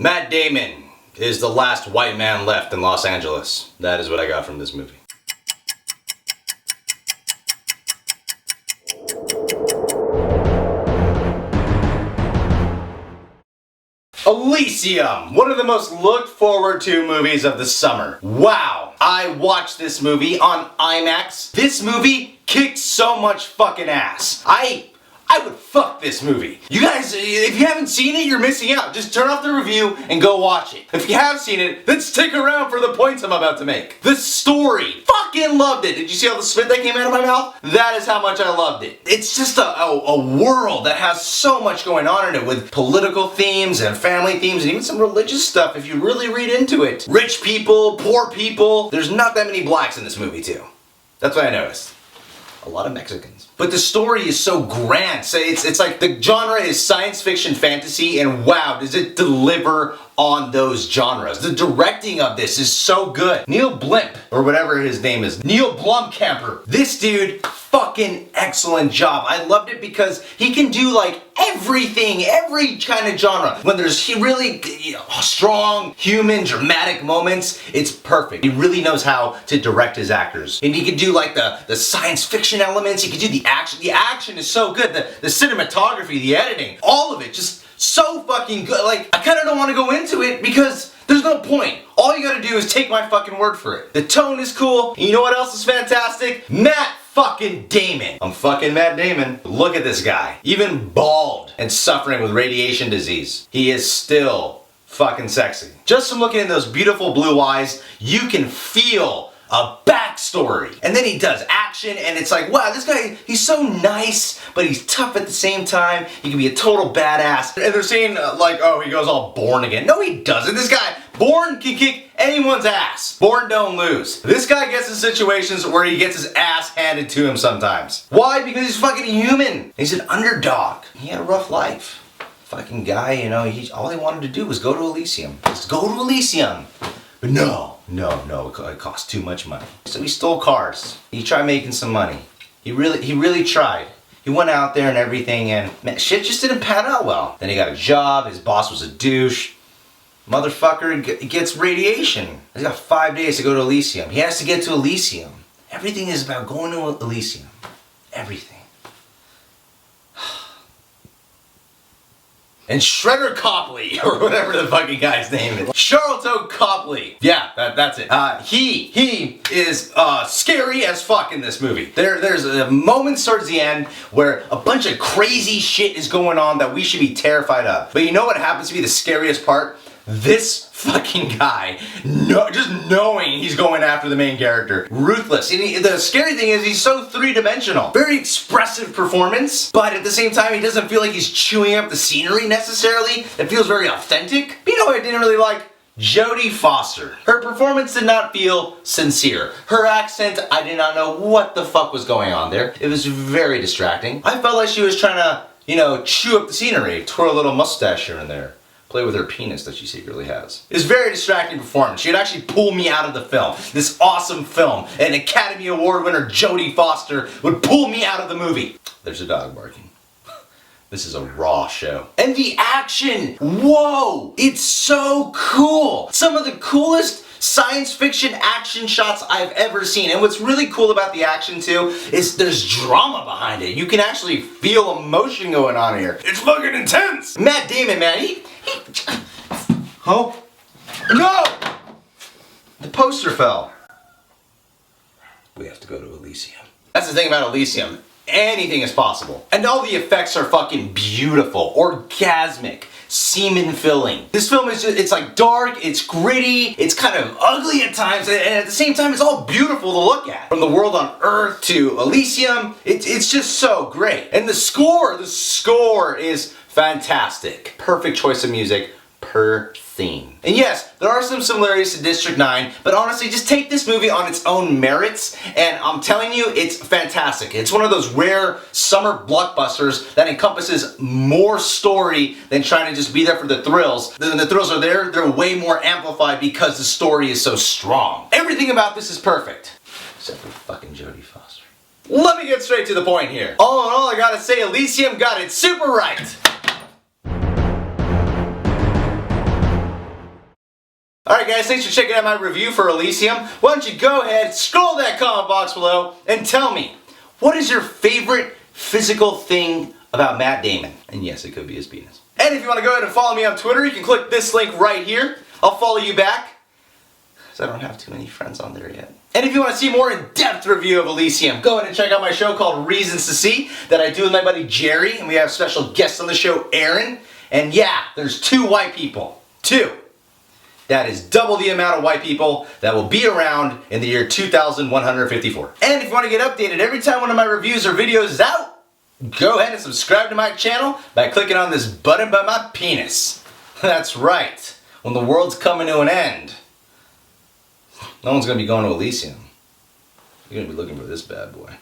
Matt Damon is the last white man left in Los Angeles. That is what I got from this movie. Elysium! One of the most looked forward to movies of the summer. Wow! I watched this movie on IMAX. This movie kicked so much fucking ass. I would fuck this movie. You guys, if you haven't seen it, you're missing out. Just turn off the review and go watch it. If you have seen it, then stick around for the points I'm about to make. The story, fucking loved it. Did you see all the spit that came out of my mouth? That is how much I loved it. It's just a world that has so much going on in it with political themes and family themes and even some religious stuff if you really read into it. Rich people, poor people. There's not that many blacks in this movie too. That's what I noticed. A lot of Mexicans. But the story is so grand. So it's like the genre is science fiction fantasy, and wow, does it deliver on those genres. The directing of this is so good. Neil Blimp, or whatever his name is, Neil Blomkamper. This dude, fucking excellent job. I loved it because he can do like everything, every kind of genre. When there's really strong, human, dramatic moments, it's perfect. He really knows how to direct his actors. And he can do like the science fiction elements, he can do the action. The action is so good. The cinematography, the editing, all of it, just so fucking good. Like, I kind of don't want to go into it because there's no point. All you gotta do is take my fucking word for it. The tone is cool. And you know what else is fantastic? Matt fucking Damon. I'm fucking Matt Damon. Look at this guy. Even bald and suffering with radiation disease, he is still fucking sexy. Just from looking in those beautiful blue eyes, you can feel a backstory. And then he does action and it's like, wow, this guy, he's so nice, but he's tough at the same time. He can be a total badass. And they're saying like, oh, he goes all Bourne again. No, he doesn't. This guy, Bourne can kick anyone's ass. Bourne don't lose. This guy gets in situations where he gets his ass handed to him sometimes. Why? Because he's fucking human. He's an underdog. He had a rough life. Fucking guy, you know, all he wanted to do was go to Elysium. Just go to Elysium. But no, it cost too much money. So he stole cars. He tried making some money. He really tried. He went out there and everything, and man, shit just didn't pan out well. Then he got a job, his boss was a douche. Motherfucker gets radiation. He's got 5 days to go to Elysium. He has to get to Elysium. Everything is about going to Elysium. Everything. And Shredder Copley, or whatever the fucking guy's name is. Charlton Copley. Yeah, that's it. He is scary as fuck in this movie. There's moments towards the end where a bunch of crazy shit is going on that we should be terrified of. But you know what happens to be the scariest part? This fucking guy, just knowing he's going after the main character. Ruthless. And the scary thing is he's so three-dimensional. Very expressive performance, but at the same time he doesn't feel like he's chewing up the scenery necessarily. It feels very authentic. But you know what I didn't really like? Jodie Foster. Her performance did not feel sincere. Her accent, I did not know what the fuck was going on there. It was very distracting. I felt like she was trying to, you know, chew up the scenery, twirl a little mustache here and there. Play with her penis that she secretly has. It's a very distracting performance. She'd actually pull me out of the film. This awesome film. An Academy Award winner, Jodie Foster, would pull me out of the movie. There's a dog barking. This is a raw show. And the action! Whoa! It's so cool! Some of the coolest science fiction action shots I've ever seen. And what's really cool about the action too is there's drama behind it. You can actually feel emotion going on here. It's fucking intense! Matt Damon, man, he oh no! The poster fell. We have to go to Elysium. That's the thing about Elysium. Anything is possible. And all the effects are fucking beautiful, orgasmic, semen filling. This film is just, it's like dark, it's gritty, it's kind of ugly at times, and at the same time it's all beautiful to look at. From the world on Earth to Elysium, it's just so great. And the score is fantastic. Perfect choice of music per theme. And yes, there are some similarities to District 9, but honestly, just take this movie on its own merits, and I'm telling you, it's fantastic. It's one of those rare summer blockbusters that encompasses more story than trying to just be there for the thrills. The thrills are there, they're way more amplified because the story is so strong. Everything about this is perfect. Except for fucking Jodie Foster. Let me get straight to the point here. All in all, I gotta say, Elysium got it super right. Alright guys, thanks for checking out my review for Elysium. Why don't you go ahead, scroll that comment box below, and tell me, what is your favorite physical thing about Matt Damon? And yes, it could be his penis. And if you want to go ahead and follow me on Twitter, you can click this link right here. I'll follow you back, because I don't have too many friends on there yet. And if you want to see more in-depth review of Elysium, go ahead and check out my show called Reasons to See that I do with my buddy Jerry, and we have special guests on the show, Aaron. And yeah, there's 2 white people. 2. That is double the amount of white people that will be around in the year 2154. And if you want to get updated every time one of my reviews or videos is out, go ahead and subscribe to my channel by clicking on this button by my penis. That's right. When the world's coming to an end, no one's going to be going to Elysium. You're going to be looking for this bad boy.